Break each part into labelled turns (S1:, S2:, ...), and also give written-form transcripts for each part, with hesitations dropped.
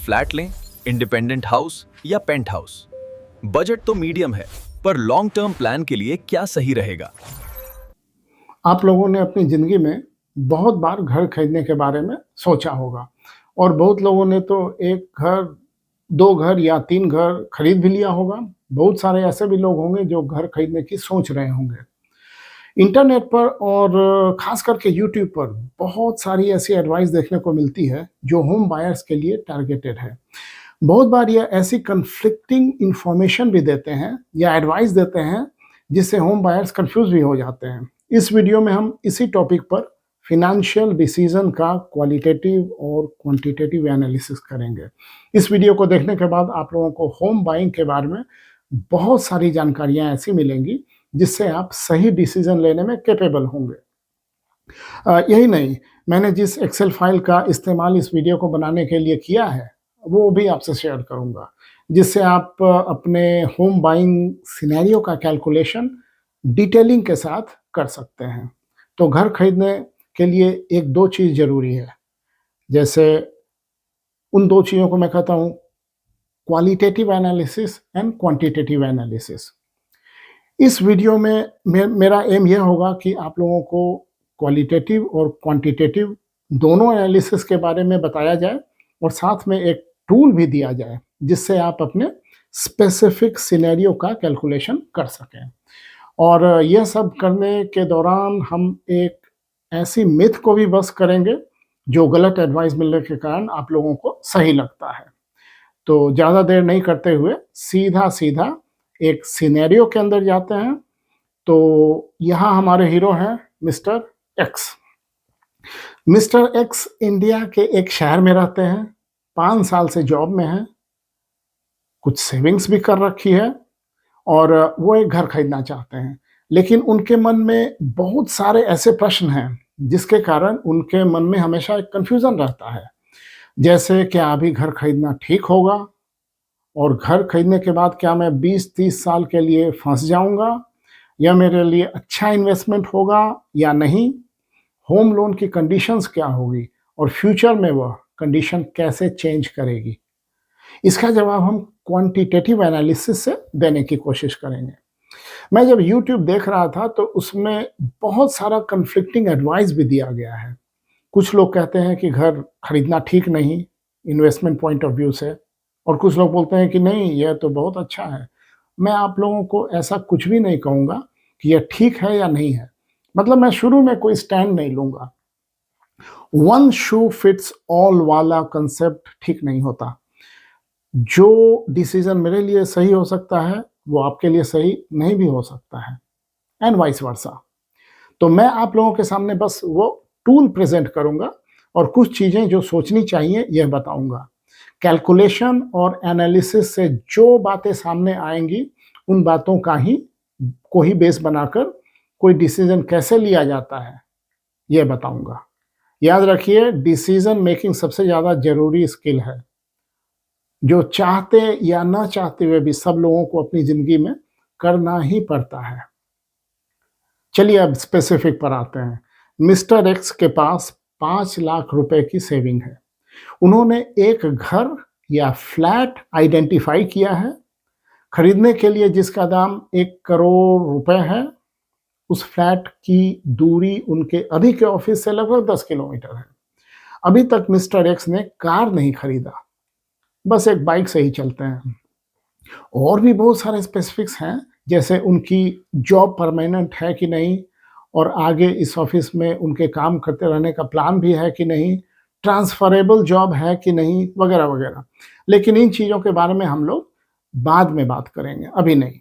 S1: Flat लें, independent house या paint house? Budget तो मीडियम है, पर लॉन्ग टर्म प्लान के लिए क्या सही रहेगा?
S2: आप लोगों ने अपनी ज़िंदगी में बहुत बार घर खरीदने के बारे में सोचा होगा और बहुत लोगों ने तो 1 घर, 2 घर या 3 घर खरीद भी लिया होगा। बहुत सारे ऐसे भी लोग होंगे जो घर खरीदने की सोच रहे होंगे। इंटरनेट पर और ख़ास करके यूट्यूब पर बहुत सारी ऐसी एडवाइस देखने को मिलती है जो होम बायर्स के लिए टारगेटेड है। बहुत बार ये ऐसी कन्फ्लिक्टिंग इन्फॉर्मेशन भी देते हैं या एडवाइस देते हैं जिससे होम बायर्स कंफ्यूज भी हो जाते हैं। इस वीडियो में हम इसी टॉपिक पर फिनेंशियल डिसीजन का क्वालिटेटिव और क्वांटिटेटिव एनालिसिस करेंगे। इस वीडियो को देखने के बाद आप लोगों को होम बाइंग के बारे में बहुत सारी जानकारियां ऐसी मिलेंगी जिससे आप सही डिसीजन लेने में कैपेबल होंगे। यही नहीं, मैंने जिस एक्सेल फाइल का इस्तेमाल इस वीडियो को बनाने के लिए किया है, वो भी आपसे शेयर करूँगा, जिससे आप अपने होम बाइंग सिनेरियो का कैलकुलेशन डिटेलिंग के साथ कर सकते हैं। तो घर खरीदने के लिए 1-2 चीज़ ज़रूरी है, जैसे उन 2 चीज़ों को मैं कहता हूँ qualitative analysis and quantitative analysis. इस वीडियो में मेरा एम ये होगा कि आप लोगों को क्वालिटेटिव और क्वांटिटेटिव दोनों एनालिसिस के बारे में बताया जाए और साथ में एक टूल भी दिया जाए जिससे आप अपने स्पेसिफिक सिनेरियो का कैलकुलेशन कर सकें। और यह सब करने के दौरान हम एक ऐसी मिथ को भी बस करेंगे जो गलत एडवाइस मिलने के कारण आप लोगों को सही लगता है। तो ज़्यादा देर नहीं करते हुए सीधा-सीधा एक सिनेरियो के अंदर जाते हैं। तो यहाँ हमारे हीरो हैं mister x. Mister x India के एक शहर में रहते हैं, 5 साल से जॉब में हैं, कुछ सेविंग्स भी कर रखी है और वो एक घर खरीदना चाहते हैं। लेकिन उनके मन में बहुत सारे ऐसे प्रश्न हैं, जिसके कारण उनके मन में हमेशा एक कन्फ्यूज़न रहता है। जैसे क्या अभी घर खरीदना ठीक होगा? और घर खरीदने के बाद क्या मैं 20-30 साल के लिए फँस जाऊँगा? या मेरे लिए अच्छा इन्वेस्टमेंट होगा या नहीं? होम लोन की कंडीशंस क्या होगी? और फ्यूचर में वह कंडीशन कैसे चेंज करेगी? इसका जवाब हम क्वांटिटेटिव एनालिसिस से देने की कोशिश करेंगे। मैं जब यूट्यूब देख रहा था तो उसमें बहुत सारा कन्फ्लिक्टिंग एडवाइस भी दिया गया है। कुछ लोग कहते हैं कि घर खरीदना ठीक नहीं, इन्वेस्टमेंट पॉइंट ऑफ व्यू से, और कुछ लोग बोलते हैं कि नहीं, यह तो बहुत अच्छा है। मैं आप लोगों को ऐसा कुछ भी नहीं कहूँगा कि यह ठीक है या नहीं है। मतलब मैं शुरू में कोई स्टैंड नहीं लूँगा। वन शू फिट्स ऑल वाला कांसेप्ट ठीक नहीं होता। जो डिसीज़न मेरे लिए सही हो सकता है, वो आपके लिए सही नहीं भी हो सकता है, एंड वाइस वर्सा। तो मैं आप लोगों के सामने बस वो टूल प्रेज़ेंट करूँगा और कुछ चीज़ें जो सोचनी चाहिए, यह बताऊँगा। कैलकुलेशन और एनालिसिस से जो बातें सामने आएँगी, उन बातों का ही को ही बेस बनाकर कोई डिसीज़न कैसे लिया जाता है, ये बताऊँगा। याद रखिए, डिसीज़न मेकिंग सबसे ज़्यादा ज़रूरी स्किल है, जो चाहते या ना चाहते हुए भी सब लोगों को अपनी ज़िंदगी में करना ही पड़ता है। चलिए अब स्पेसिफिक पर आते हैं। मिस्टर एक्स के पास 5 लाख रुपए की सेविंग है। उन्होंने एक घर या फ्लैट आइडेंटिफाई किया है, खरीदने के लिए जिसका दाम 1 करोड़ रुपए है। उस फ्लैट की दूरी उनके अभी के ऑफिस से लगभग 10 किलोमीटर है। अभी तक मिस्टर एक्स ने कार नहीं खरीदा, बस एक बाइक से ही चलते हैं। और भी बहुत सारे स्पेसिफिक्स हैं, जैसे उनकी जॉब परमानेंट है कि नहीं, और आगे इस ऑफिस में उनके काम करते रहने का प्लान भी है कि नहीं, ट्रांसफरेबल जॉब है कि नहीं, वगैरह वगैरह। लेकिन इन चीज़ों के बारे में हम लोग बाद में बात करेंगे, अभी नहीं।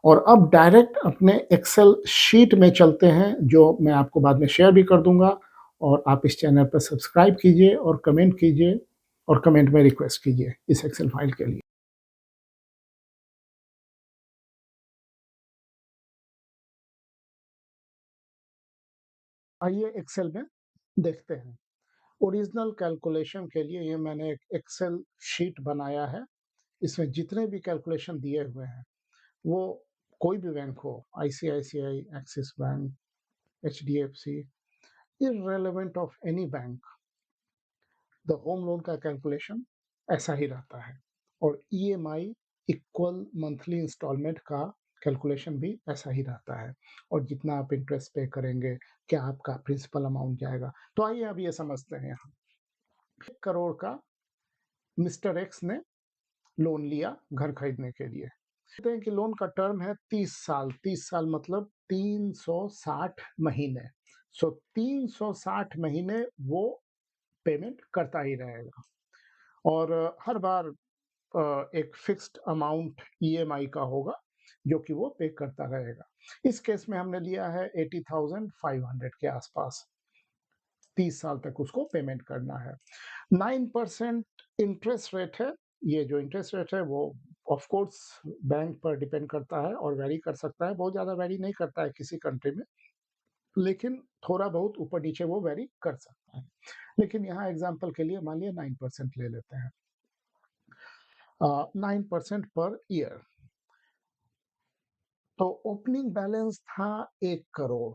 S2: और अब डायरेक्ट अपने एक्सेल शीट में चलते हैं, जो मैं आपको बाद में शेयर भी कर दूंगा। और आप इस चैनल पर सब्सक्राइब कीजिए और कमेंट कीजिए, और कमेंट में रिक्वेस्ट कीजिए इस एक्सेल फाइल के लिए। आइए एक्सेल में देखते हैं। ओरिजिनल कैलकुलेशन के लिए ये मैंने एक एक्सेल शीट बनाया है। इसमें जितने भी कैलकुलेशन दिए हुए हैं, वो कोई भी बैंक हो, ICICI, axis bank, HDFC, irrelevant of any bank, the home loan का कैलकुलेशन ऐसा ही रहता है। और ईएमआई इक्वल मंथली इंस्टॉलमेंट का कैलकुलेशन भी ऐसा ही रहता है। और जितना आप इंटरेस्ट पे करेंगे, क्या आपका प्रिंसिपल अमाउंट जाएगा। तो आइए अब ये समझते हैं। यहाँ 1 करोड़ का मिस्टर एक्स ने लोन लिया घर खरीदने के लिए। कहते हैं कि लोन का टर्म है 30 साल। 30 साल मतलब 360 महीने। सो 360 महीने वो पेमेंट करता ही रहेगा। और हर बार एक फिक्स्ड अमाउंट ईएमआई का होगा जो कि वो पे करता रहेगा। इस केस में हमने लिया है 80,500 के आसपास। 30 साल तक उसको पेमेंट करना है। 9% इंटरेस्ट रेट है। ये जो इंटरेस्ट रेट है वो ऑफ कोर्स बैंक पर डिपेंड करता है और वेरी कर सकता है। बहुत ज़्यादा वेरी नहीं करता है किसी कंट्री में, लेकिन थोड़ा बहुत ऊपर नीचे वो वेरी कर सकता है। लेकिन यहाँ एग्जांपल के लिए मान लिया 9% ले लेते हैं। 9% पर ईयर। तो ओपनिंग बैलेंस था 1 करोड़,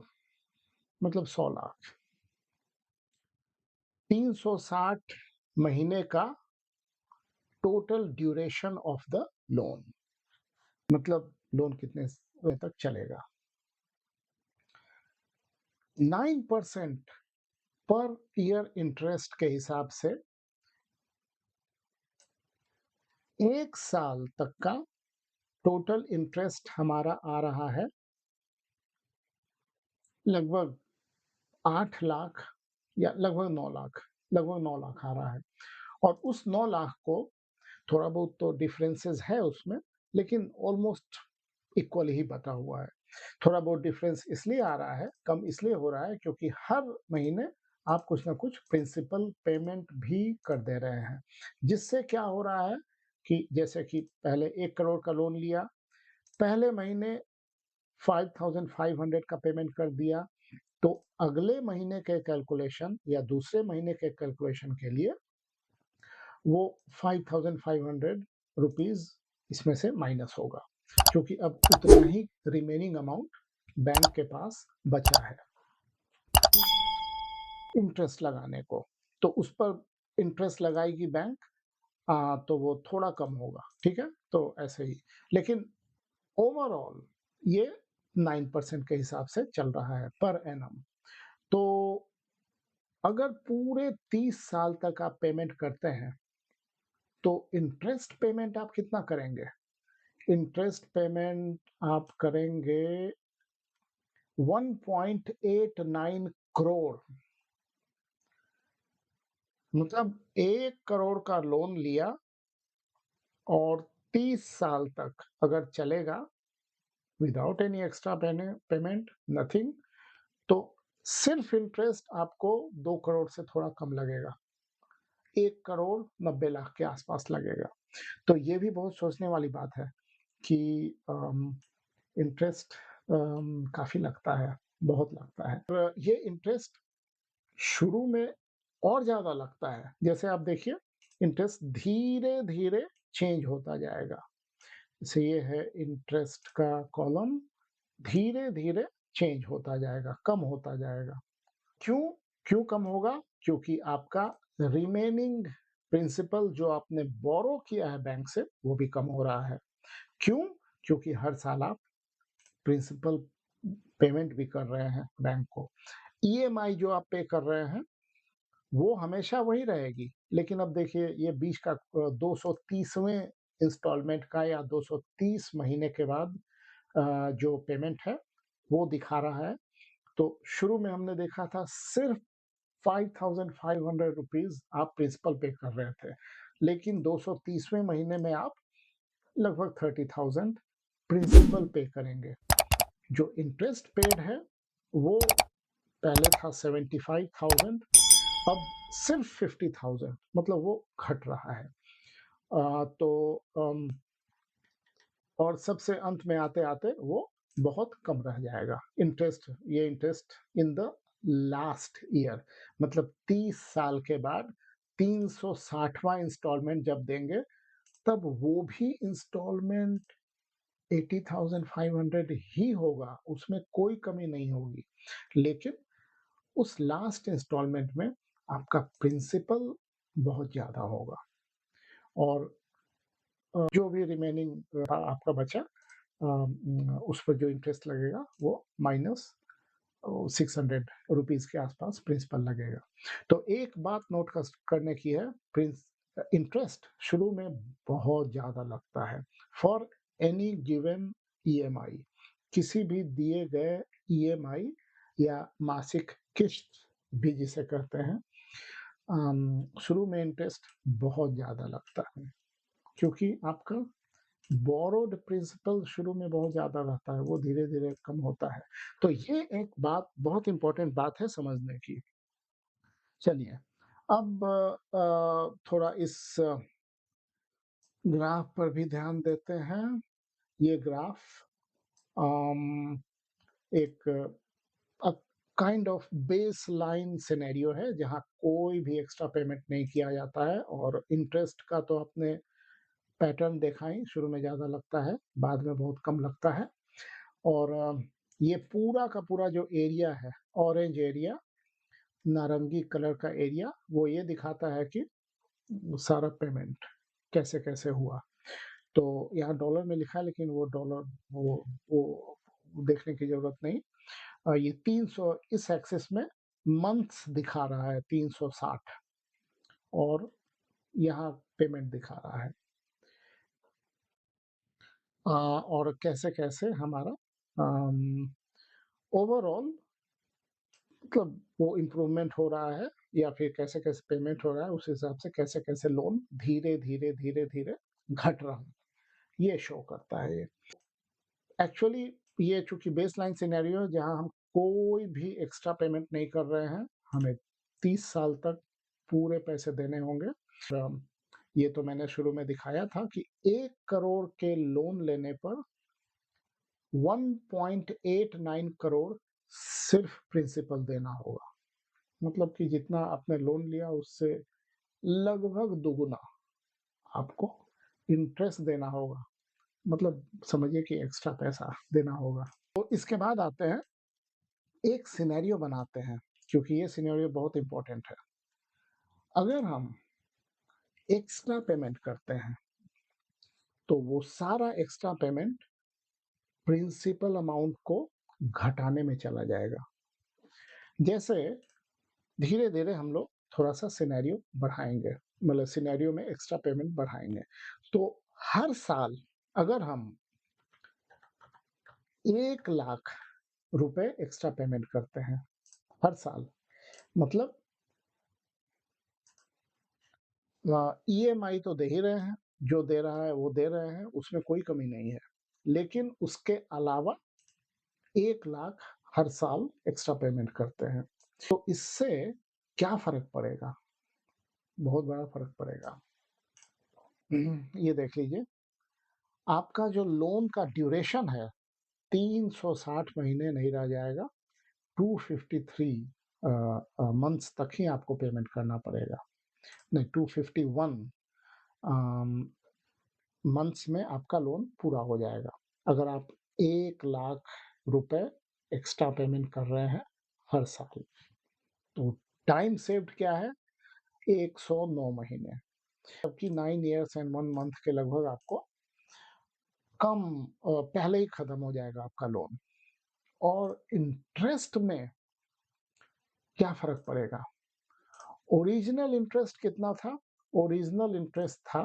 S2: मतलब 100 लाख। 360 महीने का total duration of the loan, मतलब लोन कितने समय तक चलेगा। 9% पर ईयर इंटरेस्ट के हिसाब से 1 साल तक का टोटल इंटरेस्ट हमारा आ रहा है लगभग 8 लाख या लगभग 9 लाख। लगभग 9 लाख आ रहा है। और उस 9 लाख को थोड़ा बहुत तो डिफरेंसेस है उसमें, लेकिन ऑलमोस्ट इक्वल ही बता हुआ है। थोड़ा बहुत डिफरेंस इसलिए आ रहा है, कम इसलिए हो रहा है क्योंकि हर महीने आप कुछ ना कुछ प्रिंसिपल पेमेंट भी कर दे रहे हैं। जिससे क्या हो रहा है कि जैसे कि पहले 1 करोड़ का लोन लिया, पहले महीने 5,500 का पेमेंट कर दिया, तो अगले महीने के कैलकुलेशन या दूसरे महीने के कैलकुलेशन के लिए वो 5,500 रुपीज इसमें से माइनस होगा, क्योंकि अब उतना ही रिमेनिंग अमाउंट बैंक के पास बचा है इंटरेस्ट लगाने को। तो उस पर इंटरेस्ट लगाएगी बैंक, तो वो थोड़ा कम होगा। ठीक है, तो ऐसे ही। लेकिन ओवरऑल ये 9% के हिसाब से चल रहा है पर एनम। तो अगर पूरे 30 साल तक आप पेमेंट करते हैं तो इंटरेस्ट पेमेंट आप कितना करेंगे? इंटरेस्ट पेमेंट आप करेंगे 1.89 करोड़। मतलब 1 करोड़ का लोन लिया और 30 साल तक अगर चलेगा without any extra payment, nothing, तो सिर्फ इंटरेस्ट आपको 2 करोड़ से थोड़ा कम लगेगा। 1 करोड़ 90 लाख के आसपास लगेगा। तो ये भी बहुत सोचने वाली बात है कि इंटरेस्ट काफ़ी लगता है, बहुत लगता है। ये इंटरेस्ट शुरू में और ज़्यादा लगता है। जैसे आप देखिए, इंटरेस्ट धीरे-धीरे चेंज होता जाएगा। जैसे ये है इंटरेस्ट का कॉलम, धीरे-धीरे चेंज होता जाएगा, कम होता जाएगा। क्यों? क्यों कम होगा? क्योंकि आपका रिमेनिंग प्रिंसिपल जो आपने बोरो किया है बैंक से, वो भी कम हो रहा है। क्यों? क्योंकि हर साल आप प्रिंसिपल पेमेंट भी कर रहे हैं बैंक को। ईएमआई जो आप पे कर रहे हैं वो हमेशा वही रहेगी, लेकिन अब देखिए ये बीच का 230वें इंस्टॉलमेंट का या 230 महीने के बाद जो पेमेंट है वो दिखा रहा है। तो शुरू में हमने देखा था सिर्फ 5,500 रुपीज आप प्रिंसिपल पे कर रहे थे, लेकिन 230वें महीने में आप लगभग 30,000 प्रिंसिपल पे करेंगे। जो इंटरेस्ट पेड है वो पहले था 75,000, अब सिर्फ 50,000, मतलब वो घट रहा है। तो और सबसे अंत में आते आते वो बहुत कम रह जाएगा इंटरेस्ट। ये interest in the last year, मतलब 30 साल के बाद 360वां इंस्टॉलमेंट जब देंगे तब वो भी इंस्टॉलमेंट 80,500 ही होगा, उसमें कोई कमी नहीं होगी। लेकिन उस लास्ट इंस्टॉलमेंट में आपका प्रिंसिपल बहुत ज्यादा होगा। और जो भी रिमेनिंग आपका बचा उस पर जो इंटरेस्ट लगेगा वो माइनस 600 रुपीज के आसपास प्रिंसिपल लगेगा। तो एक बात नोट करने की है, इंटरेस्ट शुरू में बहुत ज्यादा लगता है फॉर एनी गिवन ईएमआई। किसी भी दिए गए ईएमआई या मासिक किस्त भी जिसे कहते हैं, शुरू में इंटरेस्ट बहुत ज्यादा लगता है क्योंकि आपका बोरोड प्रिंसिपल शुरू में बहुत ज्यादा रहता है, वो धीरे धीरे कम होता है। तो ये एक बात बहुत इंपॉर्टेंट बात है समझने की। चलिए अब थोड़ा इस ग्राफ पर भी ध्यान देते हैं। ये ग्राफ एक kind of base line scenario है जहां कोई भी एक्स्ट्रा पेमेंट नहीं किया जाता है, और इंटरेस्ट का तो आपने पैटर्न देखा ही, शुरू में ज्यादा लगता है, बाद में बहुत कम लगता है। और ये पूरा का पूरा जो एरिया है, ऑरेंज एरिया, नारंगी कलर का एरिया, वो ये दिखाता है कि सारा पेमेंट कैसे कैसे हुआ। तो यहाँ डॉलर में लिखा है लेकिन वो डॉलर वो देखने की जरूरत नहीं। ये 300 इस एक्सिस में मंथ्स दिखा रहा है 360, और यहाँ पेमेंट दिखा रहा है। और कैसे कैसे हमारा ओवरऑल मतलब वो इम्प्रूवमेंट हो रहा है या फिर कैसे कैसे पेमेंट हो रहा है, उस हिसाब से कैसे कैसे लोन धीरे धीरे धीरे धीरे घट रहा है, ये शो करता है। ये एक्चुअली ये चूंकि बेस लाइन सिनेरियो जहां हम कोई भी एक्स्ट्रा पेमेंट नहीं कर रहे हैं, हमें 30 साल तक पूरे पैसे देने होंगे। ये तो मैंने शुरू में दिखाया था कि 1 करोड़ के लोन लेने पर 1.89 करोड़ सिर्फ प्रिंसिपल देना होगा। मतलब कि जितना आपने लोन लिया उससे लगभग दुगुना आपको इंटरेस्ट देना होगा। मतलब समझिए कि एक्स्ट्रा पैसा देना होगा। तो इसके बाद आते हैं, एक सिनेरियो बनाते हैं क्योंकि ये सिनेरियो बहुत इंपॉर्टेंट है। अगर हम एक्स्ट्रा पेमेंट करते हैं तो वो सारा एक्स्ट्रा पेमेंट प्रिंसिपल अमाउंट को घटाने में चला जाएगा। जैसे धीरे धीरे हम लोग थोड़ा सा सिनेरियो बढ़ाएंगे, मतलब सिनेरियो में एक्स्ट्रा पेमेंट बढ़ाएंगे। तो हर साल अगर हम 1 लाख रुपए एक्स्ट्रा पेमेंट करते हैं हर साल, मतलब ईएमआई तो दे ही रहे हैं, जो दे रहा है वो दे रहे हैं, उसमें कोई कमी नहीं है, लेकिन उसके अलावा 1 लाख हर साल एक्स्ट्रा पेमेंट करते हैं। तो इससे क्या फर्क पड़ेगा? बहुत बड़ा फर्क पड़ेगा। ये देख लीजिए, आपका जो लोन का ड्यूरेशन है 360 महीने नहीं रह जाएगा, 253 मंथ्स तक ही आपको पेमेंट करना पड़ेगा। नहीं, 251 मंथ्स में आपका लोन पूरा हो जाएगा अगर आप 1 लाख रुपए एक्स्ट्रा पेमेंट कर रहे हैं हर साल। तो टाइम सेव्ड क्या है? 109 महीने, जबकि 9 ईयर्स एंड 1 मंथ के लगभग आपको कम पहले ही खत्म हो जाएगा आपका लोन। और इंटरेस्ट में क्या फर्क पड़ेगा? ओरिजिनल इंटरेस्ट कितना था? ओरिजिनल इंटरेस्ट था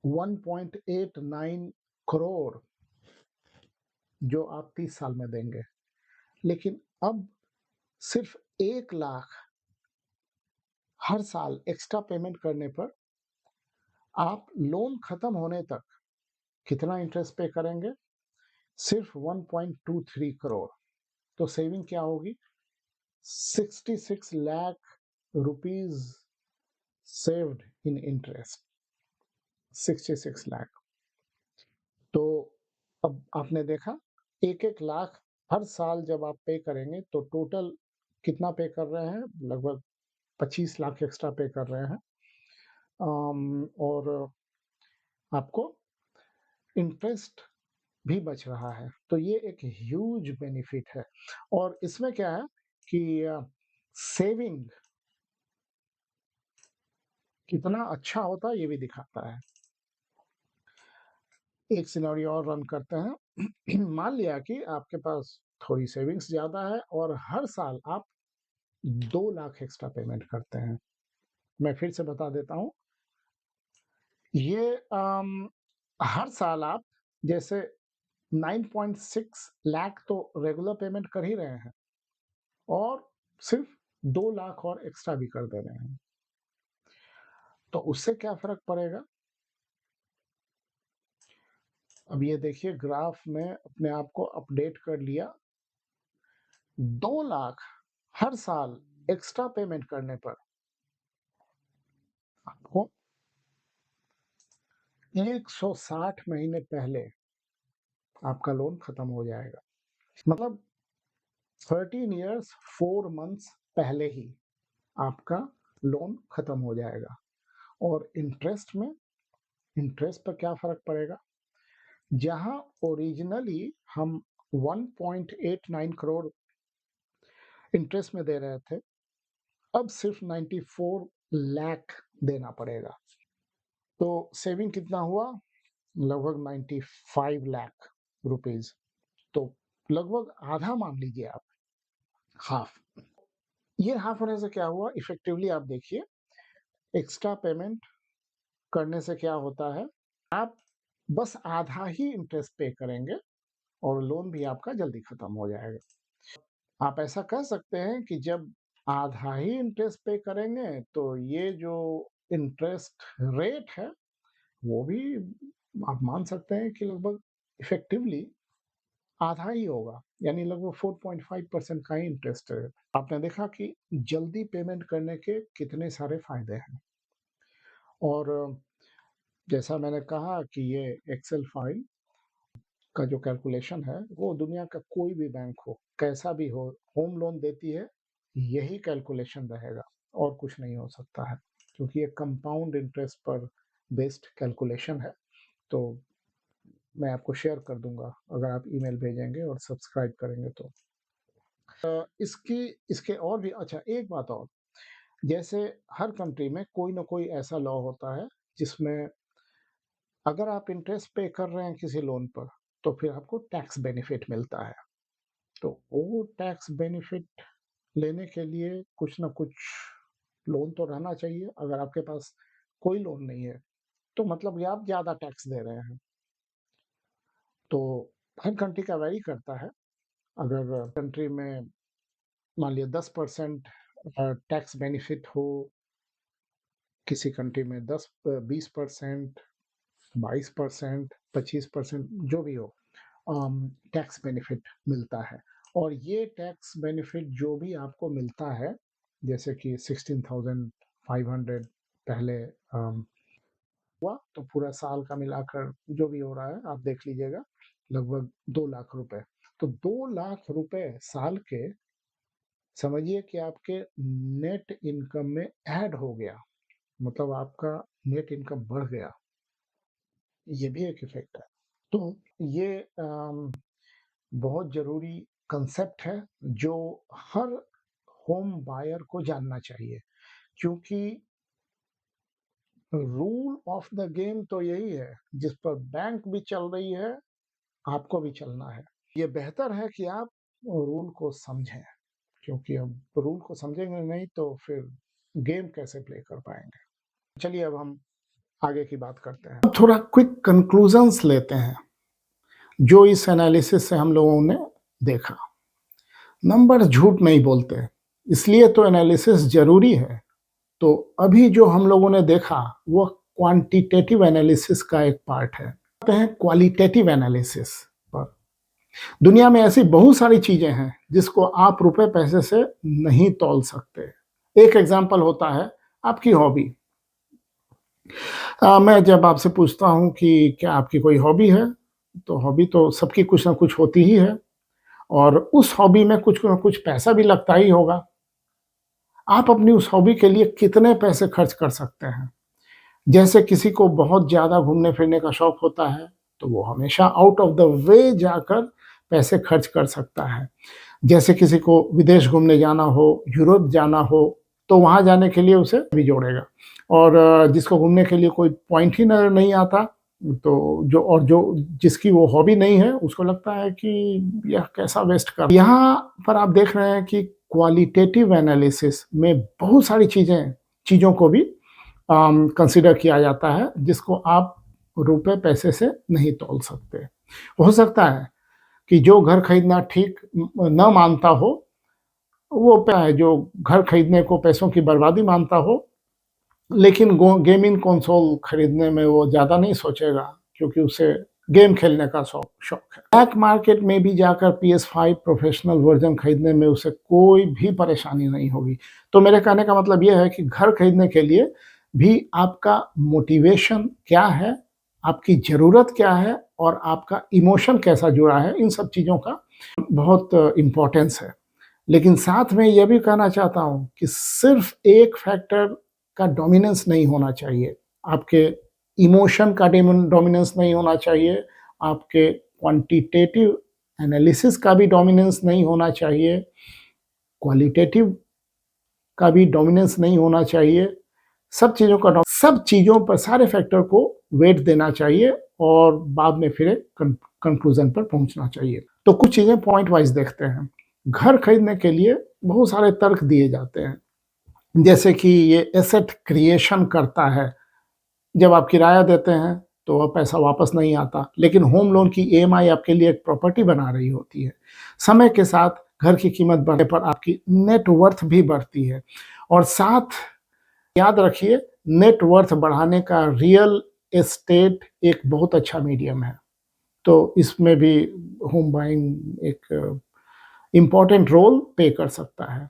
S2: 1.89 करोड़ जो आप 30 साल में देंगे, लेकिन अब सिर्फ 1 लाख हर साल एक्स्ट्रा पेमेंट करने पर आप लोन खत्म होने तक कितना इंटरेस्ट पे करेंगे? सिर्फ 1.23 करोड़। तो सेविंग क्या होगी? 66 lakh rupees saved in interest, 66 lakh. तो अब आपने देखा, 1-1 लाख हर साल जब आप पे करेंगे तो टोटल कितना पे कर रहे हैं? लगभग 25 लाख एक्स्ट्रा पे कर रहे हैं। और आपको इंटरेस्ट भी बच रहा है। तो ये एक ह्यूज बेनिफिट है। और इसमें क्या है कि सेविंग कितना अच्छा होता है ये भी दिखाता है। एक सिनेरियो और रन करते हैं। मान लिया कि आपके पास थोड़ी सेविंग्स ज़्यादा है और हर साल आप 2 लाख एक्स्ट्रा पेमेंट करते हैं। मैं फिर से बता देता हूँ, ये हर साल आप जैसे 9.6 लाख तो रेगुलर पेमेंट कर ही रहे हैं और सिर्फ 2 लाख और एक्स्ट्रा भी कर दे रहे हैं। तो उससे क्या फ़र्क पड़ेगा? अब ये देखिए ग्राफ में अपने आप को अपडेट कर लिया। 2 लाख हर साल एक्स्ट्रा पेमेंट करने पर आपको 160 महीने पहले आपका लोन खत्म हो जाएगा। मतलब 13 इयर्स 4 मंथ्स पहले ही आपका लोन खत्म हो जाएगा। और इंटरेस्ट पर क्या फर्क पड़ेगा? जहां ओरिजिनली हम 1.89 करोड़ इंटरेस्ट में दे रहे थे, अब सिर्फ 94 लाख देना पड़ेगा। तो सेविंग कितना हुआ? लगभग 95 लाख रुपीज। तो लगभग आधा मान लीजिए आप, हाफ। ये हाफ होने से क्या हुआ? इफेक्टिवली आप देखिए, एक्स्ट्रा पेमेंट करने से क्या होता है, आप बस आधा ही इंटरेस्ट पे करेंगे और लोन भी आपका जल्दी खत्म हो जाएगा। आप ऐसा कह सकते हैं कि जब आधा ही इंटरेस्ट पे करेंगे तो ये जो इंटरेस्ट रेट है वो भी आप मान सकते हैं कि लगभग इफेक्टिवली आधा ही होगा, यानी लगभग 4.5% का ही इंटरेस्ट है। आपने देखा कि जल्दी पेमेंट करने के कितने सारे फायदे हैं। और जैसा मैंने कहा कि ये एक्सेल फाइल का जो कैलकुलेशन है वो दुनिया का कोई भी बैंक हो, कैसा भी हो, होम लोन देती है, यही कैलकुलेशन रहेगा और कुछ नहीं हो सकता है, क्योंकि ये कंपाउंड इंटरेस्ट पर बेस्ड कैलकुलेशन है। तो मैं आपको शेयर कर दूंगा अगर आप ईमेल भेजेंगे और सब्सक्राइब करेंगे तो। इसके और भी अच्छा एक बात और, जैसे हर कंट्री में कोई ना कोई ऐसा लॉ होता है जिसमें अगर आप इंटरेस्ट पे कर रहे हैं किसी लोन पर तो फिर आपको टैक्स बेनिफिट मिलता है। तो वो टैक्स बेनिफिट लेने के लिए कुछ ना कुछ लोन तो रहना चाहिए। अगर आपके पास कोई लोन नहीं है तो मतलब ये आप ज़्यादा टैक्स दे रहे हैं। तो हर कंट्री का वैरी करता है। अगर कंट्री में मान लिया 10% टैक्स बेनिफिट हो, किसी कंट्री में 20%, 22%, 25%, जो भी हो, टैक्स बेनिफिट मिलता है। और ये टैक्स बेनिफिट जो भी आपको मिलता है, जैसे कि 16,500 पहले हुआ, तो पूरा साल का मिलाकर जो भी हो रहा है आप देख लीजिएगा, लगभग 2 लाख रुपए। तो 2 लाख रुपए साल के समझिए कि आपके नेट इनकम में ऐड हो गया, मतलब आपका नेट इनकम बढ़ गया। ये भी एक इफेक्ट है। तो ये बहुत ज़रूरी कंसेप्ट है जो हर होम बायर को जानना चाहिए, क्योंकि रूल ऑफ द गेम तो यही है, जिस पर बैंक भी चल रही है आपको भी चलना है। ये बेहतर है कि आप रूल को समझें, क्योंकि अब रूल को समझेंगे नहीं तो फिर गेम कैसे प्ले कर पाएंगे। चलिए अब हम आगे की बात करते हैं। अब थोड़ा क्विक कंक्लूजन्स लेते हैं जो इस एनालिसिस से हम लोगों ने देखा। नंबर झूठ नहीं बोलते, इसलिए तो एनालिसिस जरूरी है। तो अभी जो हम लोगों ने देखा वो क्वांटिटेटिव एनालिसिस का एक पार्ट है। आते हैं क्वालिटेटिव एनालिसिस पर। दुनिया में ऐसी बहुत सारी चीजें हैं जिसको आप रुपए पैसे से नहीं तौल सकते। एक एग्जांपल होता है आपकी हॉबी। मैं जब आपसे पूछता हूं कि क्या आपकी कोई हॉबी है, तो हॉबी तो सबकी कुछ ना कुछ होती ही है और उस हॉबी में कुछ ना कुछ पैसा भी लगता ही होगा। आप अपनी उस हॉबी के लिए कितने पैसे खर्च कर सकते हैं? जैसे किसी को बहुत ज़्यादा घूमने-फिरने का शौक होता है, तो वो हमेशा आउट ऑफ द वे जाकर पैसे खर्च कर सकता है। जैसे किसी को विदेश घूमने जाना हो, यूरोप जाना हो, तो वहाँ जाने के लिए उसे भी जोड़ेगा। और जिसको घूमने के लिए कोई पॉइंट ही नज़र नहीं आता, तो जो जिसकी वो हॉबी नहीं है, उसको लगता है कि यह कैसा वेस्ट कर। यहाँ पर आप देख रहे हैं कि क्वालिटेटिव एनालिसिस में बहुत सारी चीज़ों को भी कंसिडर किया जाता है, जिसको आप रुपए पैसे से नहीं तौल सकते। हो सकता है कि जो घर खरीदना ठीक न मानता हो, वो जो घर खरीदने को पैसों की बर्बादी मानता हो, लेकिन गेमिंग कंसोल खरीदने में वो ज़्यादा नहीं सोचेगा, क्योंकि उसे गेम खेलने का शौक है। ब्लैक मार्केट में भी जाकर PS5 प्रोफेशनल वर्जन खरीदने में उसे कोई भी परेशानी नहीं होगी। तो मेरे कहने का मतलब ये है कि घर खरीदने के लिए भी आपका मोटिवेशन क्या है, आपकी ज़रूरत क्या है और आपका इमोशन कैसा जुड़ा है, इन सब चीज़ों का बहुत इम्पोर्टेंस है। लेकिन साथ में ये भी कहना चाहता हूँ कि सिर्फ एक फैक्टर का डोमिनेंस नहीं होना चाहिए। आपके इमोशन का डोमिनेंस नहीं होना चाहिए, आपके क्वांटिटेटिव एनालिसिस का भी डोमिनेंस नहीं होना चाहिए, क्वालिटेटिव का भी डोमिनेंस नहीं होना चाहिए। सब चीज़ों पर, सारे फैक्टर को वेट देना चाहिए और बाद में फिर एक कंक्लूजन पर पहुंचना चाहिए। तो कुछ चीज़ें पॉइंट वाइज देखते हैं। घर खरीदने के लिए बहुत सारे तर्क दिए जाते हैं, जैसे कि ये एसेट क्रिएशन करता है। जब आप किराया देते हैं तो वह पैसा वापस नहीं आता, लेकिन होम लोन की EMI आपके लिए एक प्रॉपर्टी बना रही होती है। समय के साथ घर की कीमत बढ़ने पर आपकी नेट वर्थ भी बढ़ती है, और साथ याद रखिए, नेट वर्थ बढ़ाने का रियल एस्टेट एक बहुत अच्छा मीडियम है। तो इसमें भी होम बाइंग एक इम्पॉर्टेंट रोल प्ले कर सकता है।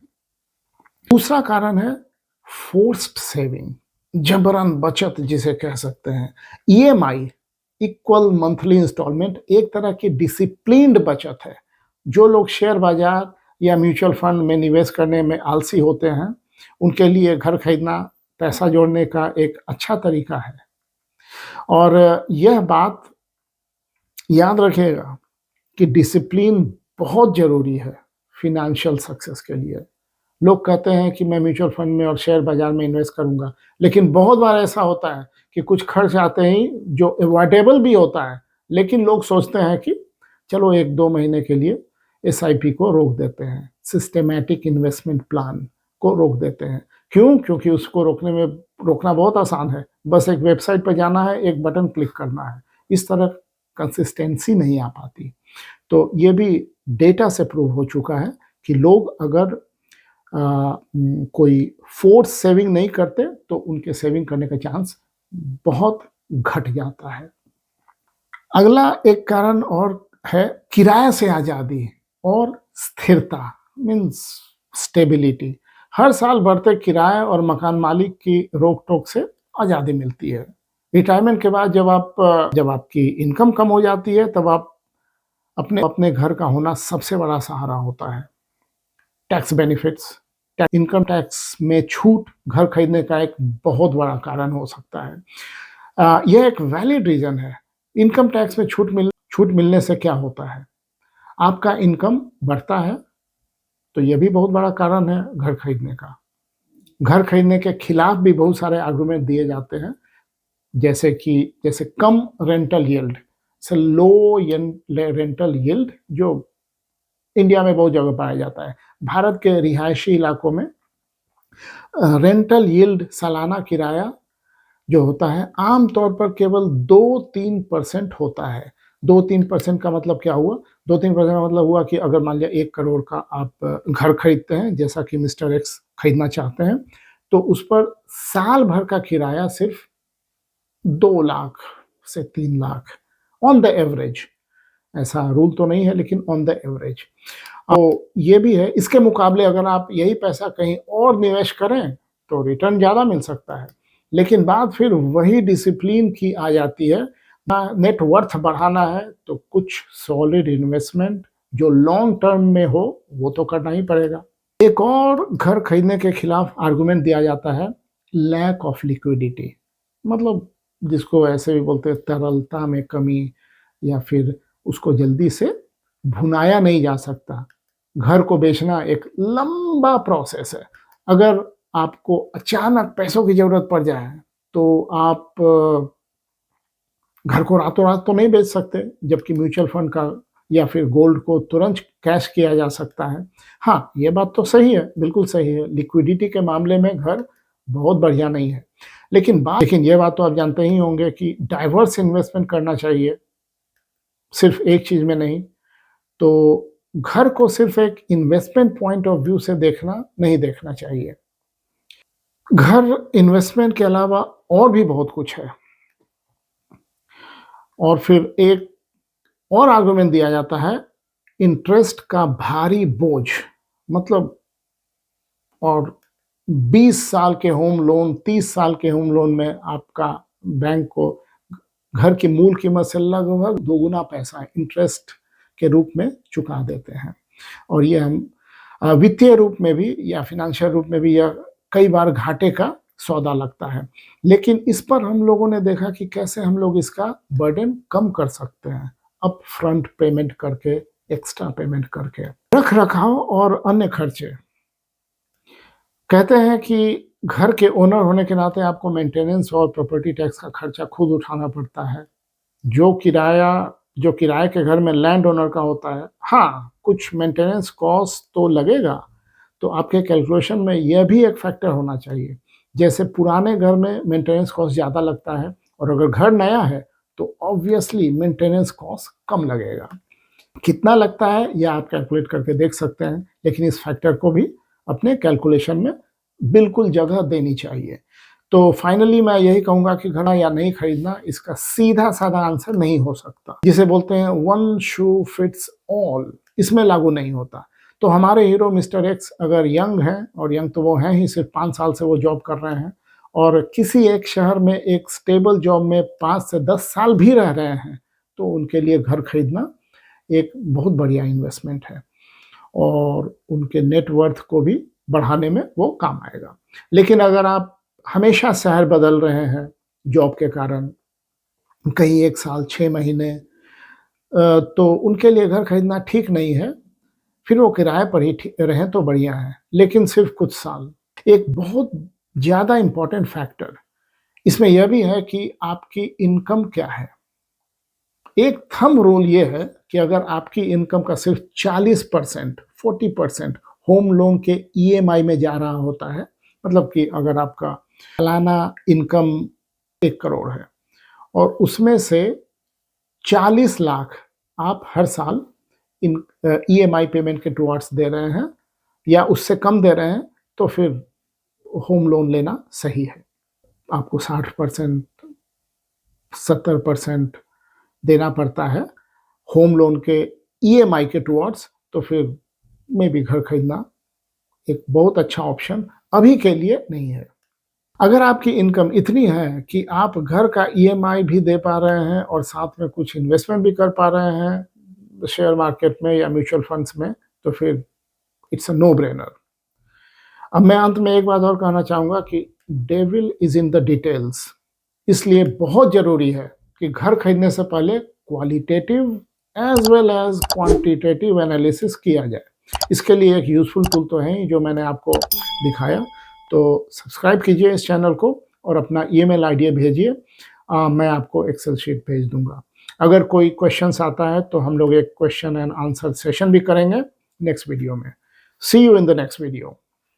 S2: दूसरा कारण है फोर्स्ड सेविंग, जबरन बचत जिसे कह सकते हैं। EMI इक्वल मंथली इंस्टॉलमेंट एक तरह की डिसिप्लिन्ड बचत है। जो लोग शेयर बाजार या म्यूचुअल फंड में निवेश करने में आलसी होते हैं, उनके लिए घर खरीदना पैसा जोड़ने का एक अच्छा तरीका है। और यह बात याद रखिएगा कि डिसिप्लिन बहुत ज़रूरी है फिनेंशियल सक्सेस के लिए। लोग कहते हैं कि मैं म्यूचुअल फंड में और शेयर बाजार में इन्वेस्ट करूंगा, लेकिन बहुत बार ऐसा होता है कि कुछ खर्च आते ही जो अवॉइडेबल भी होता है, लेकिन लोग सोचते हैं कि चलो 1-2 महीने के लिए SIP को रोक देते हैं, सिस्टेमैटिक इन्वेस्टमेंट प्लान को रोक देते हैं। क्यों? क्योंकि उसको रोकना बहुत आसान है, बस एक वेबसाइट पर जाना है, एक बटन क्लिक करना है। इस तरह कंसिस्टेंसी नहीं आ पाती। तो ये भी डेटा से प्रूव हो चुका है कि लोग अगर कोई फोर्स सेविंग नहीं करते तो उनके सेविंग करने का चांस बहुत घट जाता है। अगला एक कारण और है किराए से आज़ादी और स्थिरता, मीन्स स्टेबिलिटी। हर साल बढ़ते किराए और मकान मालिक की रोक टोक से आज़ादी मिलती है। रिटायरमेंट के बाद जब आपकी इनकम कम हो जाती है, तब आप अपने घर का होना सबसे बड़ा सहारा होता है। टैक्स बेनिफिट्स, इनकम टैक्स में छूट घर खरीदने का एक बहुत बड़ा कारण हो सकता है। यह एक वैलिड रीज़न है। इनकम टैक्स में छूट मिलने से क्या होता है? आपका इनकम बढ़ता है, तो यह भी बहुत बड़ा कारण है घर खरीदने का। घर खरीदने के खिलाफ भी बहुत सारे आर्गुमेंट दिए जाते हैं, जैसे कम रेंटल यील्ड, लो रेंटल यील्ड, जो इंडिया में बहुत जगह पाया जाता है। भारत के रिहायशी इलाकों में रेंटल यील्ड, सालाना किराया जो होता है, आमतौर पर केवल 2-3% होता है। 2-3% का मतलब क्या हुआ? 2-3% का मतलब हुआ कि अगर मान लिया 1 करोड़ का आप घर खरीदते हैं, जैसा कि मिस्टर एक्स खरीदना चाहते हैं, तो उस पर साल भर का किराया सिर्फ 2 लाख से 3 लाख ऑन द एवरेज। ऐसा रूल तो नहीं है, लेकिन ऑन द एवरेज। तो ये भी है। इसके मुकाबले अगर आप यही पैसा कहीं और निवेश करें तो रिटर्न ज़्यादा मिल सकता है, लेकिन बात फिर वही डिसिप्लिन की आ जाती है। नेट वर्थ बढ़ाना है तो कुछ सॉलिड इन्वेस्टमेंट जो लॉन्ग टर्म में हो वो तो करना ही पड़ेगा। एक और घर खरीदने के खिलाफ आर्गुमेंट दिया जाता है लैक ऑफ लिक्विडिटी, मतलब जिसको ऐसे भी बोलते हैं तरलता में कमी, या फिर उसको जल्दी से भुनाया नहीं जा सकता। घर को बेचना एक लंबा प्रोसेस है। अगर आपको अचानक पैसों की ज़रूरत पड़ जाए, तो आप घर को रातों-रात तो नहीं बेच सकते, जबकि म्यूचुअल फंड का या फिर गोल्ड को तुरंत कैश किया जा सकता है। हाँ, ये बात तो सही है, बिल्कुल सही है, लिक्विडिटी के मामले में घर बहुत बढ़िया नहीं है। लेकिन ये बात तो आप जानते ही होंगे कि डाइवर्स इन्वेस्टमेंट करना चाहिए, सिर्फ़ एक चीज़ में नहीं। तो घर को सिर्फ़ एक इन्वेस्टमेंट पॉइंट ऑफ व्यू से नहीं देखना चाहिए। घर इन्वेस्टमेंट के अलावा और भी बहुत कुछ है। और फिर एक और आर्गुमेंट दिया जाता है, इंटरेस्ट का भारी बोझ, मतलब और 20 साल के होम लोन, 30 साल के होम लोन में आपका बैंक को घर की मूल कीमत से लगभग दोगुना पैसा इंटरेस्ट के रूप में चुका देते हैं। और ये हम वित्तीय रूप में भी या फाइनेंशियल रूप में भी यह कई बार घाटे का सौदा लगता है। लेकिन इस पर हम लोगों ने देखा कि कैसे हम लोग इसका बर्डन कम कर सकते हैं, अपफ्रंट पेमेंट करके, एक्स्ट्रा पेमेंट करके। रख-रखाव और अन्य खर्चे। कहते हैं कि घर के ओनर होने के नाते आपको मेंटेनेंस और प्रॉपर्टी टैक्स का खर्चा खुद उठाना पड़ता है। जो किराए के घर में लैंड ओनर का होता है, हाँ, कुछ मेंटेनेंस कॉस्ट तो लगेगा, तो आपके कैलकुलेशन में यह भी एक फैक्टर होना चाहिए। जैसे पुराने घर में मेंटेनेंस कॉस्ट ज़्यादा लगता है और अगर घर नया है, तो ऑब्वियसली मेंटेनेंस कॉस्ट कम लगेगा। कितना लगता है, यह आप कैलकुलेट करके देख सकते हैं, लेकिन इस फैक्टर को भी अपने कैलकुलेशन में बिल्कुल जगह देनी चाहिए। तो फाइनली मैं यही कहूँगा कि खरीदना या नहीं खरीदना, इसका सीधा-साधा आंसर नहीं हो सकता। जिसे बोलते हैं वन शू फिट्स ऑल, इसमें लागू नहीं होता। तो हमारे हीरो मिस्टर एक्स अगर यंग हैं, और यंग तो वो हैं ही, सिर्फ 5 साल से वो जॉब कर रहे हैं और किसी एक शहर में एक स्टेबल जॉब में 5 से 10 साल भी रह रहे हैं, तो उनके लिए घर खरीदना एक बहुत बढ़िया इन्वेस्टमेंट है और उनके नेट वर्थ को भी बढ़ाने में वो काम आएगा। लेकिन अगर आप हमेशा शहर बदल रहे हैं जॉब के कारण, कहीं 1 साल, 6 महीने, तो उनके लिए घर खरीदना ठीक नहीं है। फिर वो किराए पर ही रहें तो बढ़िया है, लेकिन सिर्फ कुछ साल। एक बहुत ज़्यादा इम्पोर्टेंट फैक्टर इसमें यह भी है कि आपकी इनकम क्या है। एक थंब रूल ये है कि अगर आपकी इनकम का सिर्फ 40%, 40% होम लोन के ईएमआई में जा रहा होता है, मतलब कि अगर आपका सालाना इनकम 1 करोड़ है और उसमें से 40 लाख आप हर साल ईएमआई पेमेंट के टुवर्ड्स दे रहे हैं या उससे कम दे रहे हैं, तो फिर होम लोन लेना सही है। आपको 60%, 70% देना पड़ता है होम लोन के ईएमआई के टुवर्ड्स, तो फिर मे बी घर खरीदना एक बहुत अच्छा ऑप्शन अभी के लिए नहीं है। अगर आपकी इनकम इतनी है कि आप घर का ईएमआई भी दे पा रहे हैं और साथ में कुछ इन्वेस्टमेंट भी कर पा रहे हैं शेयर मार्केट में या म्यूचुअल फंड्स में, तो फिर इट्स अ नो ब्रेनर। अब मैं अंत में एक बात और कहना चाहूँगा कि devil is in the details. इसलिए बहुत ज़रूरी है कि घर खरीदने से पहले qualitative as well as quantitative analysis किया जाए। इसके लिए एक यूज़फुल टूल तो है ही जो मैंने आपको दिखाया। तो सब्सक्राइब कीजिए इस चैनल को और अपना ईमेल आईडी भेजिए। मैं आपको एक्सेल शीट भेज दूँगा। अगर कोई क्वेश्चंस आता है तो हम लोग एक क्वेश्चन एंड आंसर सेशन भी करेंगे नेक्स्ट वीडियो में। See you in the next video.